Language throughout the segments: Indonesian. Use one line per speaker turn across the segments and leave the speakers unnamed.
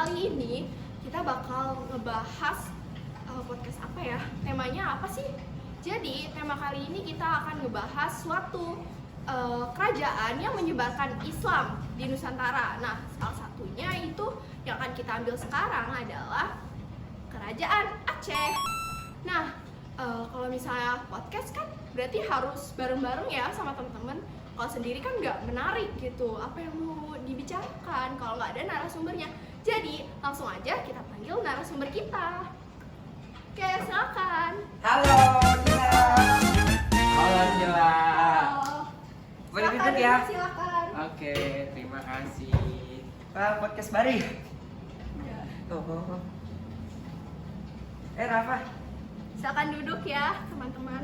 kali ini kita bakal ngebahas podcast apa ya? Temanya apa sih? Jadi tema kali ini kita akan ngebahas suatu kerajaan yang menyebarkan Islam di Nusantara. Nah, salah satunya itu yang akan kita ambil sekarang adalah Kerajaan Aceh. Nah, kalau misalnya podcast kan berarti harus bareng-bareng ya sama teman-teman. Kalau sendiri kan nggak menarik gitu. Apa yang mau dibicarakan kalau nggak ada narasumbernya? Jadi langsung aja kita panggil narasumber kita. Oke, silakan.
Halo, Angela. Halo, Angela. Boleh duduk ya?
Silakan.
Oke, terima kasih. Podcast Bari.
Ya.
Oh. Rafa.
Silakan duduk ya, teman-teman.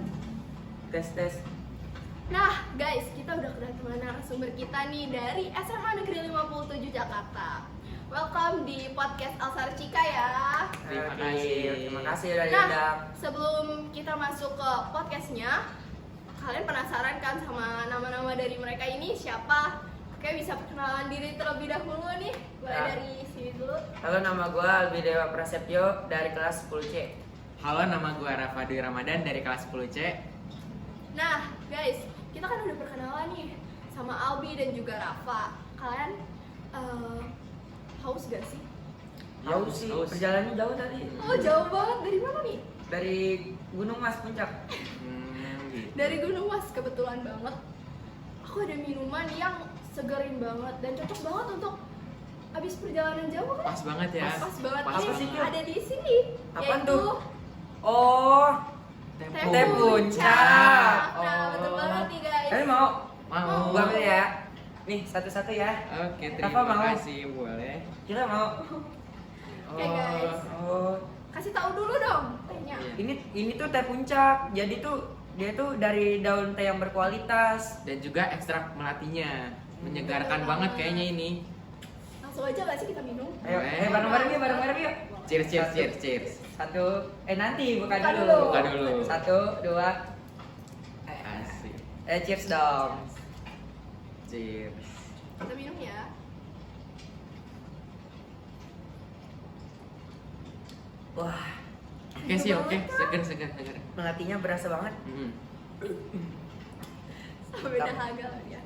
Tes.
Nah, guys, kita udah kedatangan narasumber kita nih dari SMA Negeri 57 Jakarta. Welcome di podcast Alsar Cika ya.
Terima kasih udah
Nah,
diundang.
sebelum kita masuk ke podcastnya, kalian penasaran kan sama nama-nama dari mereka ini siapa? Oke, bisa perkenalan diri terlebih dahulu nih. Boleh
Ya.
dari sini dulu.
Halo, nama gue Albi Dewa Prasetyo dari kelas 10C.
Halo, nama gue Rafa Dwi Ramadan dari kelas 10C.
Nah, guys, kita kan udah perkenalan nih sama Albi dan juga Rafa. Kalian haus gak sih?
Jauh sih, perjalanannya jauh tadi.
Oh, jauh banget. Dari mana nih?
Dari Gunung Mas Puncak.
Gitu.
Dari Gunung Mas, kebetulan banget. Aku ada minuman yang segerin banget dan cocok banget untuk habis perjalanan jauh kan?
Pas banget ya.
Pas banget.
Pas
Ini
apa sih, Kak?
ada di sini.
Apaan
yaitu
tuh? Oh, Teh Puncak.
Nah, betul banget nih guys.
Kalian mau?
Mau.
Gua ambil ya. Nih, satu-satu ya.
Oke,
Rafa
terima
mau?
kasih. Boleh.
Kita mau.
Oke, guys.
Oh,
Kasih tahu dulu dong tehnya.
Iya.
ini tuh teh puncak. Jadi tuh dia tuh dari daun teh yang berkualitas.
Dan juga ekstrak melatinya. Menyegarkan
Betul
banget
banget.
kayaknya ini.
Langsung aja gak sih kita minum?
Ayo,
Boleh.
bareng-bareng yuk, bareng-bareng yuk.
Cheers, cheers,
Satu.
cheers, cheers.
Satu, nanti buka
Buka
dulu.
dulu.
Buka dulu.
Satu, dua.
Asik.
Cheers dong.
Cheers.
Kita minum ya.
Wah,
Oke sih, oke. Seger.
melatinya berasa banget.
Hmm.
Beda harga lah ya.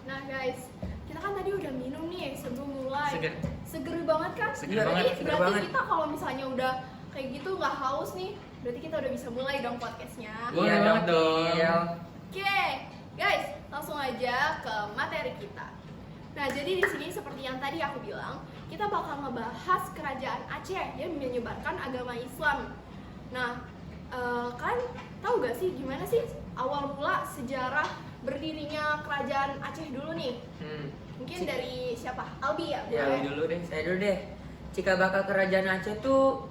Nah guys, kita kan tadi udah minum nih sebelum mulai.
Seger.
Banget kan?
Seger
Iya,
banget.
seger
Berarti
banget.
kita kalau misalnya udah kayak gitu nggak haus nih, berarti kita udah bisa mulai dong podcastnya.
Boleh
Iya
banget dong.
Iya.
Oke, guys, langsung aja ke materi kita. Nah, jadi di sini seperti yang tadi aku bilang, kita bakal ngebahas kerajaan Aceh yang menyebarkan agama Islam. Nah, kalian tahu gak sih gimana sih awal mula sejarah berdirinya kerajaan Aceh dulu nih? Mungkin dari siapa? Albi ya?
Ya,
Boleh?
dulu deh.
Saya dulu deh. Cikal bakal kerajaan Aceh tuh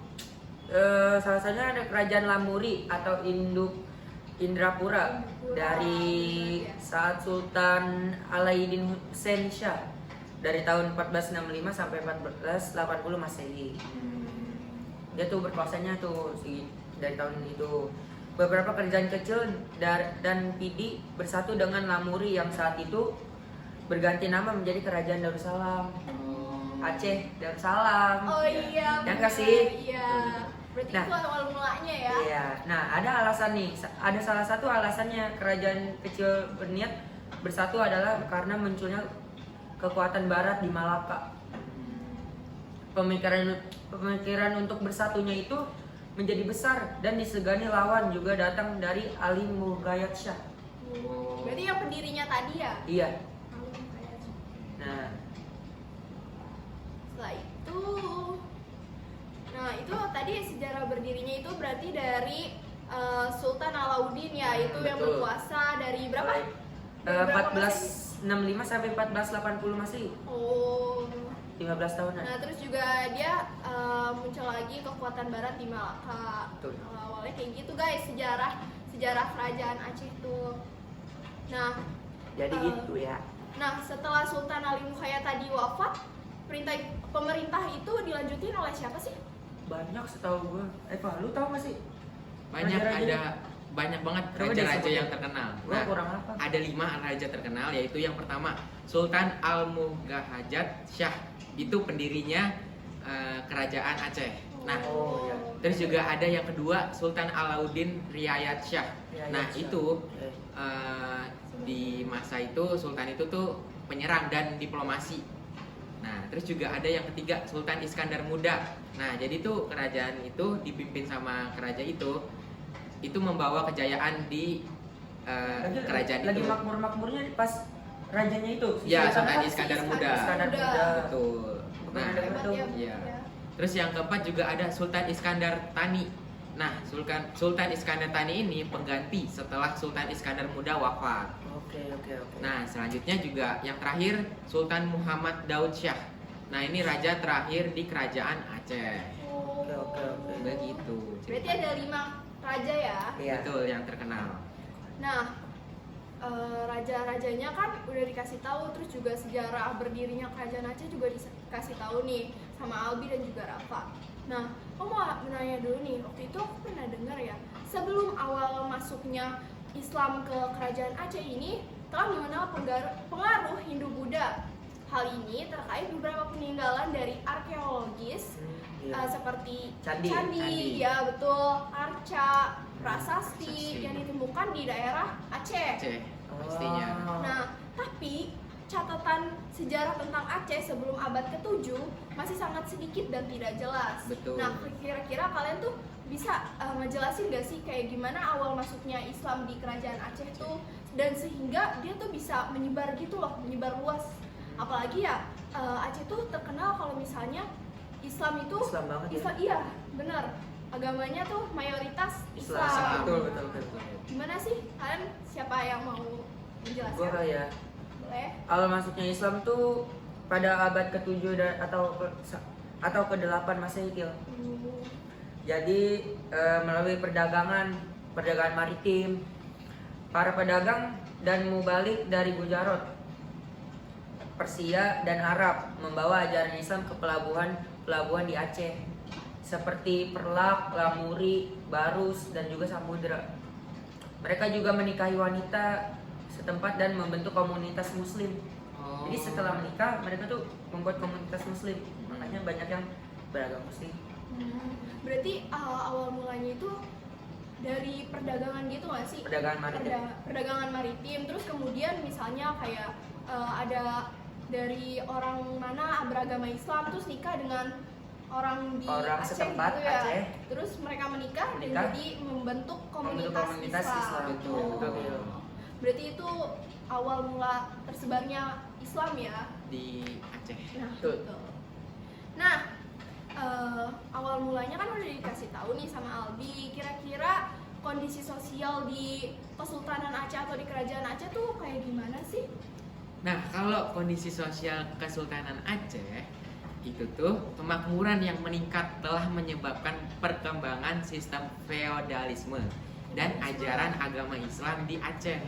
salah satunya ada kerajaan Lamuri atau Indrapura dari saat Sultan Alauddin Hussein Shah dari tahun 1465 sampai 1480 Masehi. Dia tuh berkuasanya tuh dari tahun itu. Beberapa kerajaan kecil dan Pidi bersatu dengan Lamuri yang saat itu berganti nama menjadi Kerajaan Darussalam. Aceh Darussalam.
Oh iya,
Ya
benar.
nggak sih?
Iya. Berarti
Nah.
itu awal mulanya ya?
Iya. Nah, ada alasan nih. Ada salah satu alasannya kerajaan kecil berniat bersatu adalah karena munculnya kekuatan Barat di Malaka. Pemikiran untuk bersatunya itu menjadi besar dan disegani lawan juga datang dari Ali Mughayat Shah.
Berarti yang pendirinya tadi ya?
Iya. Nah,
Setelah itu, nah itu tadi sejarah berdirinya itu berarti dari Sultan Alauddin ya, itu yang
Betul.
berkuasa dari berapa? Dari berapa Masehi?
1465 sampai 1480 Masehi.
Oh,
15 tahunan.
nah terus juga dia muncul lagi kekuatan Barat di Malaka.
Betul.
Awalnya kayak gitu guys, sejarah kerajaan Aceh tuh. Nah,
Jadi gitu ya.
Nah, setelah Sultan Ali Mukhaya tadi wafat, pemerintah itu dilanjutin oleh siapa sih?
Banyak setahu gua. Pak, lu tahu gak sih?
Banyak
Raja-raja.
ada banyak banget
Coba
raja-raja
disebutin.
yang terkenal.
Gua kurang apa?
Ada 5 raja terkenal, yaitu yang pertama Sultan Al-Mughajat Shah, itu pendirinya kerajaan Aceh. Nah,
Oh, iya.
terus juga ada yang kedua Sultan Alauddin Riayat Shah.
Riayat
Nah,
Shah.
itu
Oke.
di masa itu Sultan itu tuh penyerang dan diplomasi. Nah, terus juga ada yang ketiga Sultan Iskandar Muda. Nah, jadi tuh kerajaan itu dipimpin sama kerajaan itu membawa kejayaan di kerajaan
lagi
itu.
makmur-makmurnya pas rajanya itu.
Ya, Sultan
Si
Iskandar Muda.
Iskandar Muda.
Betul.
Bukan
Nah,
ada
Hebat
betul.
ya.
Iya.
Ya.
terus yang keempat juga ada Sultan Iskandar Tani. Nah, Sultan Iskandar Tani ini pengganti setelah Sultan Iskandar Muda wafat.
Oke.
Nah, selanjutnya juga yang terakhir Sultan Muhammad Daud Shah. Nah, ini raja terakhir di kerajaan Aceh.
Oke.
Begitu.
Berarti ada 5 raja ya.
Iya.
Betul, yang terkenal.
Nah, raja-rajanya kan udah dikasih tahu, terus juga sejarah berdirinya kerajaan Aceh juga dikasih tahu nih sama Albi dan juga Rafa. Nah, aku mau menanya dulu nih, waktu itu aku pernah dengar ya, sebelum awal masuknya Islam ke kerajaan Aceh ini telah mengenal pengaruh Hindu-Buddha. Hal ini terkait beberapa peninggalan dari arkeologis
Iya.
seperti
Candi.
ya betul, arca, prasasti
Prasasti.
yang ditemukan di daerah Aceh.
Aceh, pastinya.
Oh.
Nah, tapi catatan sejarah tentang Aceh sebelum abad ke-7 masih sangat sedikit dan tidak jelas.
Betul.
Nah, kira-kira kalian tuh bisa ngejelasin gak sih kayak gimana awal masuknya Islam di kerajaan Aceh tuh, dan sehingga dia tuh bisa menyebar gitu loh, menyebar luas. Apalagi ya Aceh tuh terkenal kalau misalnya Islam itu
Islam banget ya.
iya, benar. Agamanya tuh mayoritas
Islam.
Islam.
Betul.
Gimana sih? Kalian siapa yang mau menjelaskan?
Gua kali ya.
Boleh?
Awal masuknya Islam tuh pada abad ke-7 atau ke-8 Masehi. Jadi melalui perdagangan maritim, para pedagang dan mubalik dari Gujarat, Persia dan Arab membawa ajaran Islam ke pelabuhan di Aceh seperti Perlak, Lamuri, Barus dan juga Samudra. Mereka juga menikahi wanita setempat dan membentuk komunitas Muslim.
Oh.
Jadi setelah menikah mereka tuh membuat komunitas Muslim. Makanya banyak yang beragama Muslim.
Berarti awal mulanya itu dari perdagangan gitu nggak sih?
Perdagangan maritim.
Perdagangan maritim. Terus kemudian misalnya kayak ada dari orang mana beragama Islam terus nikah dengan orang di
Orang
Aceh
setempat,
gitu ya.
Aceh.
Terus mereka menikah dan
Menikah.
jadi membentuk komunitas,
komunitas Islam.
Betul.
Oh.
Betul.
Berarti itu awal mula tersebarnya Islam ya.
Di Aceh.
Nah,
Betul.
gitu. Nah, awal mulanya kan udah dikasih tahu nih sama Albi. Kira-kira kondisi sosial di Kesultanan Aceh atau di Kerajaan Aceh tuh kayak gimana sih?
Nah, kalau kondisi sosial Kesultanan Aceh itu tuh kemakmuran yang meningkat telah menyebabkan perkembangan sistem feodalisme dan ajaran agama Islam di Aceh.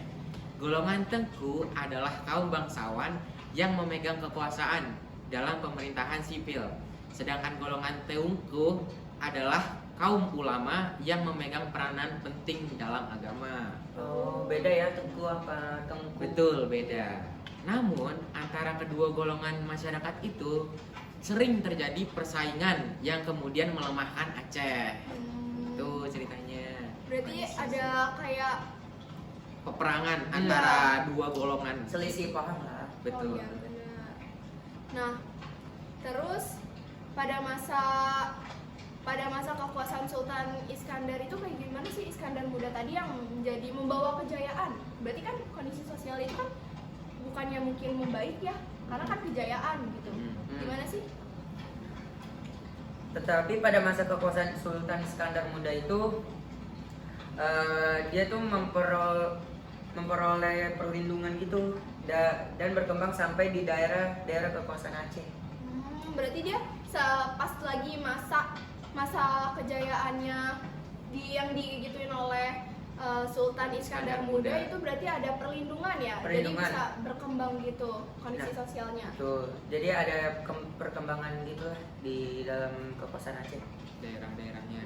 Golongan Tengku adalah kaum bangsawan yang memegang kekuasaan dalam pemerintahan sipil, sedangkan golongan Teungku adalah kaum ulama yang memegang peranan penting dalam agama.
Oh, beda ya Tengku apa Tengku?
Betul, beda. Namun, antara kedua golongan masyarakat itu sering terjadi persaingan yang kemudian melemahkan Aceh. Itu ceritanya.
Berarti ada kayak
Peperangan antara dua golongan.
Selisih paham lah.
Betul.
Oh iya benar. Nah, terus pada masa kekuasaan Sultan Iskandar itu kayak gimana sih Iskandar Muda tadi yang menjadi membawa kejayaan? Berarti kan kondisi sosial itu kan bukannya mungkin membaik ya, karena kan kejayaan gitu. Gimana sih?
Tetapi pada masa kekuasaan Sultan Iskandar Muda itu dia tuh memperoleh perlindungan gitu dan berkembang sampai di daerah kekuasaan Aceh.
Berarti dia pas lagi masa kejayaannya yang digituin oleh Sultan Iskandar Muda itu berarti ada perlindungan ya,
Perlindungan.
jadi bisa berkembang gitu kondisi
Nah,
sosialnya.
Tuh, jadi ada perkembangan gitu lah di dalam kekuasaan Aceh.
Daerah-daerahnya.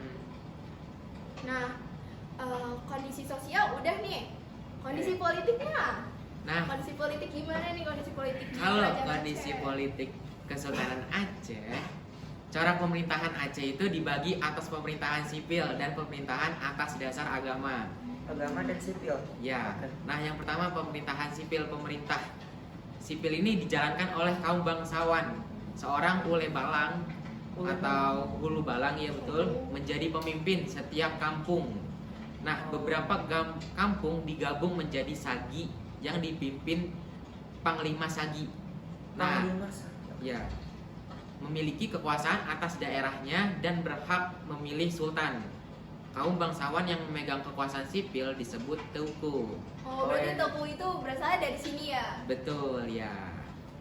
Nah, kondisi sosial udah nih. Kondisi politiknya.
Nah,
Kondisi politik gimana nih kondisi politik di
kalau
Kerajaan
kondisi
Aceh?
politik Kesultanan Aceh, cara pemerintahan Aceh itu dibagi atas pemerintahan sipil dan pemerintahan atas dasar agama.
Agama dan sipil.
Ya, nah yang pertama pemerintahan sipil. Pemerintah sipil ini dijalankan oleh kaum bangsawan. Seorang ule balang atau hulu balang, ya betul, menjadi pemimpin setiap kampung. Nah, beberapa kampung digabung menjadi sagi yang dipimpin Panglima Sagi. Nah,
Panglima.
ya, memiliki kekuasaan atas daerahnya dan berhak memilih sultan. Kaum bangsawan yang memegang kekuasaan sipil disebut Teuku.
Oh, berarti Tepu itu berasal dari sini ya?
Betul ya.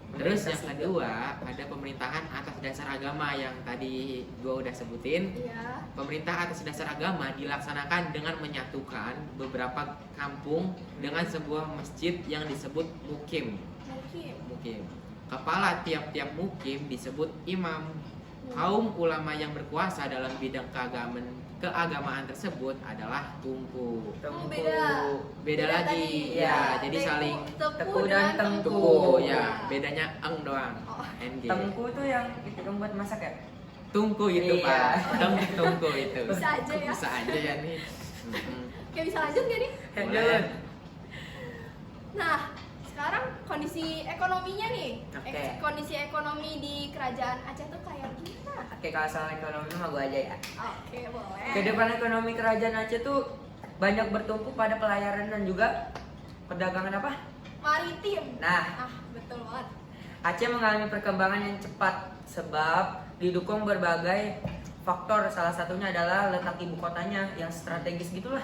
Terus yang kedua ada pemerintahan atas dasar agama yang tadi gua udah sebutin.
Iya.
Pemerintah atas dasar agama dilaksanakan dengan menyatukan beberapa kampung dengan sebuah masjid yang disebut mukim.
Mungkin.
Kepala tiap-tiap mukim disebut imam. Kaum ulama yang berkuasa dalam bidang keagamaan tersebut adalah tungku.
Oh,
Beda lagi.
tadi.
Ya, jadi
Tepu-
saling
Tepu
dan
dan
Tengku.
tungku
Iya.
ya. Bedanya eng doang.
Oh.
NG.
Tengku tuh yang itu yang buat masak ya?
Tungku itu,
Iya.
Pak. Tungku itu.
Bisa aja ya.
Bisa aja ya nih. Mm-mm.
Kayak bisa lanjut gak nih?
Boleh.
Nah, sekarang kondisi ekonominya nih.
Oke.
Kondisi ekonomi di Kerajaan Aceh tuh kayak gimana?
Oke, kalau soal ekonomi mah gua aja ya.
Oke, boleh.
Kedepan ekonomi kerajaan Aceh tuh banyak bertumpu pada pelayaran dan juga perdagangan apa?
Maritim.
Nah,
Betul banget.
Aceh mengalami perkembangan yang cepat sebab didukung berbagai faktor. Salah satunya adalah letak ibu kotanya yang strategis gitulah.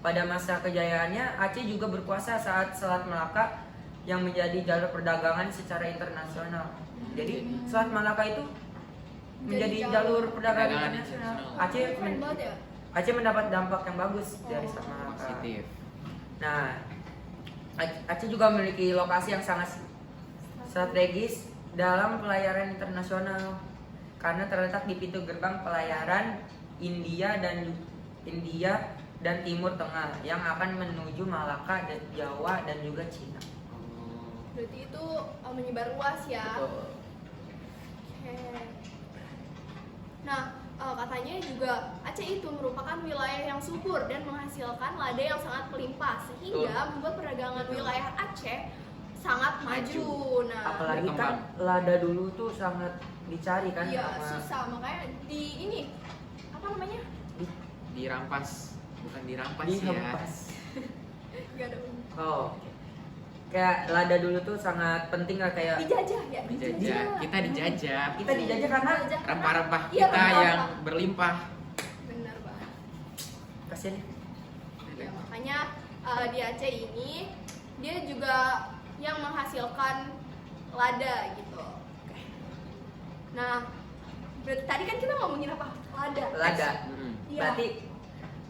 Pada masa kejayaannya, Aceh juga berkuasa saat Selat Melaka yang menjadi jalur perdagangan secara internasional. Jadi Selat Malaka itu menjadi
Jadi
jalur perdagangan
perdagangan
internasional.
internasional.
Keren banget ya.
Aceh mendapat dampak yang bagus dari
Oh,
Selat Malaka.
Positif.
Nah, Aceh juga memiliki lokasi yang sangat strategis dalam pelayaran internasional karena terletak di pintu gerbang pelayaran India dan Timur Tengah yang akan menuju Malaka dan Jawa dan juga Cina.
Berarti itu menyebar luas ya.
Betul.
Oke. Nah, katanya juga Aceh itu merupakan wilayah yang subur dan menghasilkan lada yang sangat melimpah sehingga membuat perdagangan wilayah Aceh sangat maju. Nah,
Apalagi kan lada dulu tuh sangat dicari kan
iya
sama
susah makanya di ini apa namanya?
Dirampas, bukan dirampas ya.
dihempas.
Gak ada
Oh, oke. Kayak lada dulu tuh sangat penting lah kayak
dijajah ya.
Dijajah, kita dijajah.
kita dijajah karena
Dijajah karena-
Rempah-rempah
Iya,
kita
rempah-rempah.
yang berlimpah.
Benar banget.
kasihan.
Ya, makanya di Aceh ini dia juga yang menghasilkan lada gitu. Nah, berarti tadi kan kita ngomongin apa? Lada.
Lada.
Mm-mm.
Iya.
Berarti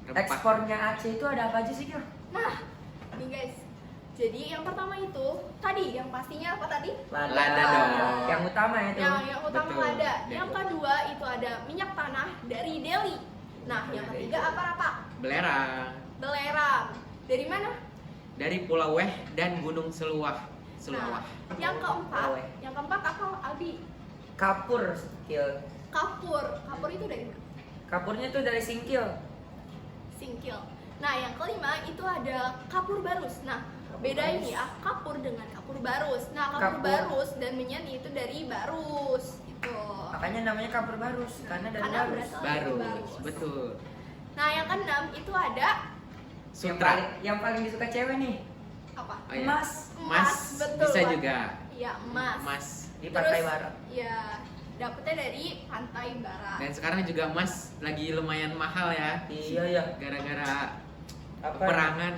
Rempah.
ekspornya Aceh itu ada apa aja sih, Kil?
Nah, nih guys. Jadi yang pertama itu tadi yang pastinya apa tadi?
Lada dong.
Yang utama ya itu.
Yang utama
Betul.
lada.
Betul.
Yang kedua itu ada minyak tanah dari Delhi. Nah, yang ketiga apa?
Belerang.
Belerang. Dari mana?
Dari Pulau Weh dan Gunung Seluah.
Nah, yang keempat,
Weh.
yang keempat apa, Albi?
Kapur, Kil.
Kapur. Kapur itu dari mana?
Kapurnya tuh dari singkil.
Singkil. Nah, yang kelima itu ada kapur barus. Nah, bedain ya kapur dengan kapur barus. Nah, kapur
Kapur.
barus dan menyeni itu dari barus gitu.
Makanya namanya kapur barus karena dari
Karena
barus.
berasal dari
Barus,
barus.
betul.
Nah, yang keenam itu ada
Sutra.
Yang paling disuka cewek nih.
apa?
Oh, iya.
Emas.
Mas,
betul.
bisa
Pak.
juga.
Iya, emas.
Mas.
Di Pantai
Terus,
Barat.
Iya, dapetnya dari pantai barat.
Dan sekarang juga emas lagi lumayan mahal ya.
Iya ya.
Gara-gara
Apa?
peperangan.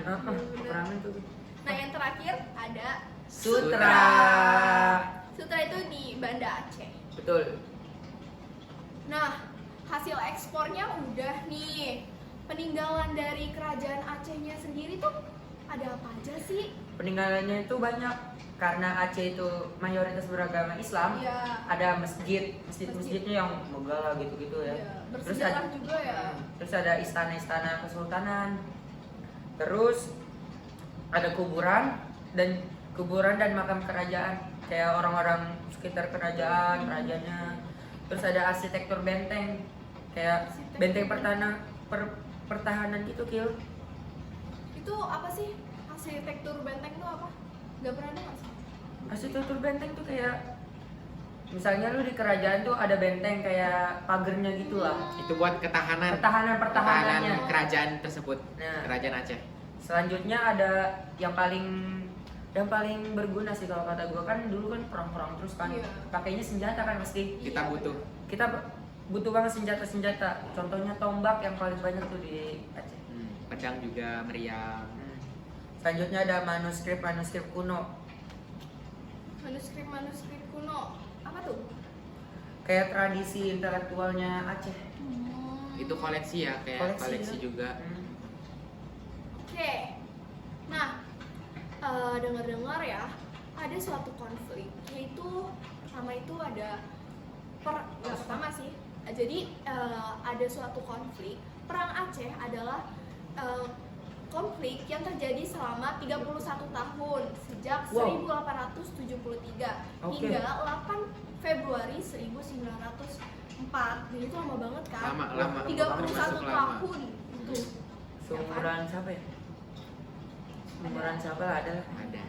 Peperangan tuh.
Nah, yang terakhir ada
Sutra.
Sutra itu di Banda Aceh.
Betul.
Nah, hasil ekspornya udah nih. Peninggalan dari kerajaan Acehnya sendiri tuh ada apa aja sih?
Peninggalannya itu banyak. karena Aceh itu mayoritas beragama Islam,
Iya.
ada masjidnya yang megah gitu-gitu ya.
Iya,
Terus
bersejarah juga ya.
Terus ada istana-istana kesultanan. Terus ada kuburan dan makam kerajaan, kayak orang-orang sekitar kerajaan, rajanya. Terus ada arsitektur benteng, kayak benteng pertahanan gitu, Kil.
Itu apa sih? Arsitektur benteng itu apa? Gak pernah dengar sih.
Arsitektur benteng tuh kayak misalnya lu di kerajaan tuh ada benteng kayak pagernya gitu lah.
Itu buat ketahanan
Pertahanannya.
kerajaan tersebut.
Nah.
Kerajaan Aceh.
Selanjutnya ada yang paling berguna sih kalau kata gua, kan dulu kan perang-perang terus kan
Iya.
pakainya senjata kan pasti.
Kita
Iya,
butuh.
Kita butuh banget senjata. Contohnya tombak yang paling banyak tuh di Aceh.
Pedang juga meriam.
Selanjutnya ada manuskrip kuno.
Manuskrip kuno. Apa tuh?
Kayak tradisi intelektualnya Aceh.
Itu koleksi ya, kayak koleksi
ya.
juga.
Oke. Nah, dengar-dengar ya, ada suatu konflik, yaitu pertama itu ada nggak pertama sih. Jadi ada suatu konflik. Perang Aceh adalah konflik yang terjadi selama 31 tahun sejak
Wow.
1873
Oke.
hingga 8 Februari 1904. Jadi itu lama banget kan?
Lama.
31
Termasuk lama.
tahun itu.
Seumuran siapa ya? Seumuran siapa lah ada lah.
Ada.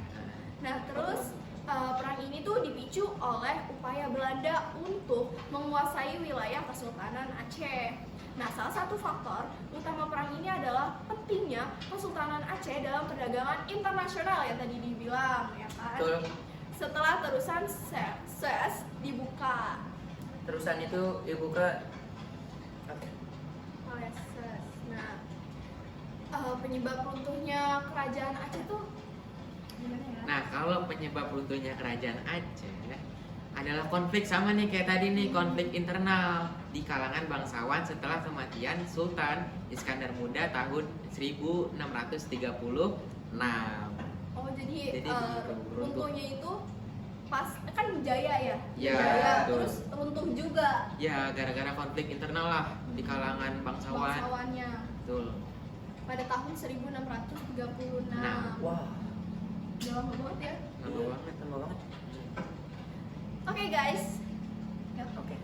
Nah, terus perang ini tuh dipicu oleh upaya Belanda untuk menguasai wilayah Kesultanan Aceh. Nah, salah satu faktor utama perang ini adalah pentingnya Kesultanan Aceh dalam perdagangan internasional yang tadi dibilang, ya kan?
Betul.
Setelah terusan Suez dibuka
Terusan itu dibuka. Oke.
oleh Suez. Nah, penyebab runtuhnya kerajaan Aceh tuh gimana ya?
Nah, kalau penyebab runtuhnya kerajaan Aceh adalah konflik sama nih kayak tadi nih, konflik internal di kalangan bangsawan setelah kematian Sultan Iskandar Muda tahun 1636.
Oh, jadi
Jadi runtuh.
runtuhnya itu pas kan Jaya ya?
Ya,
Jaya,
betul.
terus runtuh juga
Ya, gara-gara konflik internal lah di kalangan bangsawan.
bangsawannya
Betul.
pada tahun 1636.
Nah.
Wah,
Udah lama banget ya.
Lama banget.
lama banget.
Oke guys. Ya.
Oke.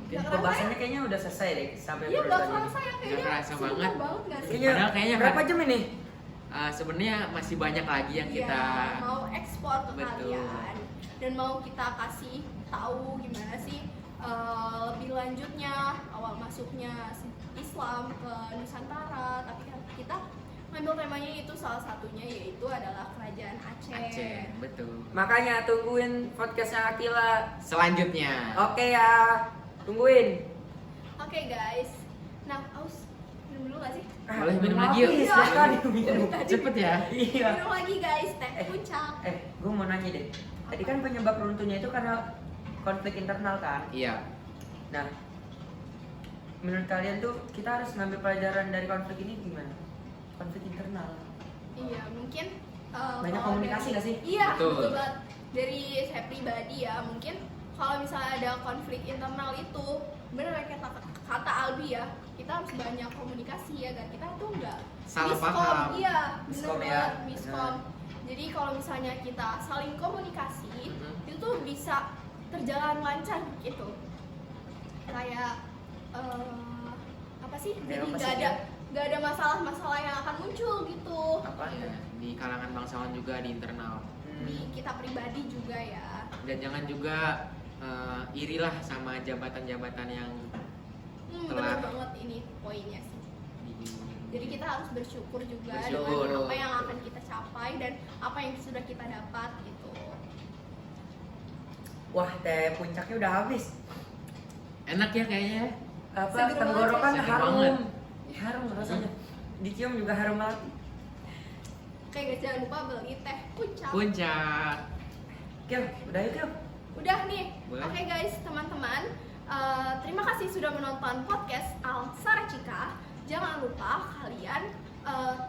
Nggak kerasa
Pembahasannya kayaknya udah selesai deh sampai
Iya,
perusahaan
gak
ini.
kerasa ya kayaknya.
Nggak kerasa
seru
banget.
nggak sih?
Kayaknya,
Padahal kayaknya
berapa
kan-
jam ini?
Sebenarnya masih banyak lagi yang
Iya,
kita
mau ekspor ke
Betul.
kalian dan mau kita kasih tahu gimana sih lebih lanjutnya awal masuknya Islam ke Nusantara, tapi kan kita ngambil temanya itu salah satunya yaitu adalah kerajaan Aceh.
Aceh, betul.
Makanya tungguin podcastnya Akila.
Selanjutnya.
Oke ya, tungguin.
Oke guys, nah aus minum dulu gak sih?
Boleh minum
belum
lagi yuk.
habis,
Iya.
silakan minum.
Cepet ya.
Iya.
Minum lagi guys, teh
Eh.
puncak.
Gue mau nanya deh. Tadi kan penyebab runtuhnya itu karena konflik internal kan?
Iya.
Nah, menurut kalian tuh kita harus ngambil pelajaran dari konflik ini gimana? Konflik internal.
Iya, mungkin
Banyak
kalau
komunikasi
dari-
nggak sih?
Iya,
Betul.
betul banget. Dari saya pribadi ya, mungkin kalau misalnya ada konflik internal itu, bener kayak kata Albi ya, kita harus banyak komunikasi ya, kan kita tuh nggak
Salah
miskom.
paham.
Iya, bener
Miskom ya,
banget, miskom.
bener.
Jadi kalau misalnya kita saling komunikasi,
Mhm.
itu tuh bisa terjalan lancar gitu. Kayak apa sih?
Kayak
Jadi
apa
nggak
sih,
ada nggak ada masalah-masalah yang akan muncul gitu.
Apa?
Ya, di kalangan bangsawan juga di internal.
Di kita pribadi juga ya.
Dan jangan juga irilah sama jabatan-jabatan yang
Benar
Telah.
banget ini poinnya sih.
di-
Jadi kita harus bersyukur juga
Bersyukur.
dengan apa yang akan kita capai dan apa yang sudah kita dapat gitu.
Wah, teh puncaknya udah habis.
Enak ya kayaknya.
Apa
Seger
tenggorokan
banget. Seger
harum.
banget.
Harum rasanya. Dicium juga harum banget.
Oke guys, jangan lupa beli teh puncak.
Puncak.
Kil, udah yuk Kil.
Udah nih.
Boleh.
Oke guys, teman-teman, terima kasih sudah menonton podcast Al Saracika. Jangan lupa kalian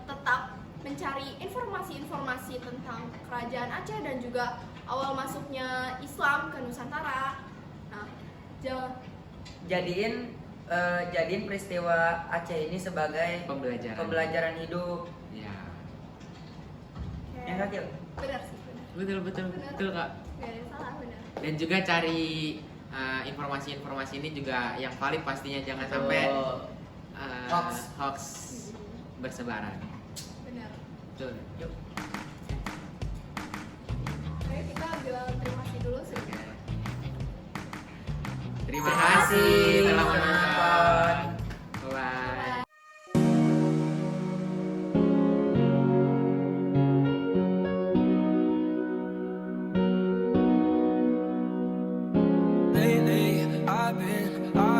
tetap mencari informasi-informasi tentang kerajaan Aceh dan juga awal masuknya Islam ke Nusantara. Nah,
jadiin peristiwa Aceh ini sebagai
Pembelajaran.
hidup.
Ya.
Yang Kakil?
Benar sih, benar.
Betul Kak.
Gak ada yang salah, benar.
Dan juga cari informasi-informasi ini juga yang valid pastinya, jangan sampai hoax bersebaran.
Benar.
Betul.
Yuk.
Oke, kita bilang terima kasih dulu sih.
Terima kasih telah menonton. Bye.
Lately, I've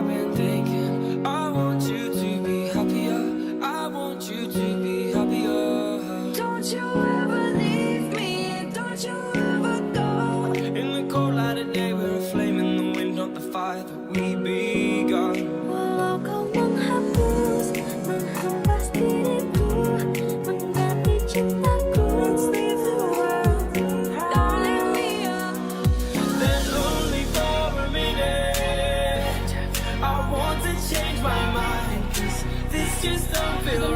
been thinking. I want you to be happier. I want you to be happier. Don't you ever leave me. Don't you ever go. In the cold light of day, we're a flame in the wind, not the fire that we begun.
Walau kau menghapus, menghempas diriku, mengganti cintaku. Let's leave the world. Don't leave me up.
Then only for a minute, I want to change my mind. 'Cause this just don't feel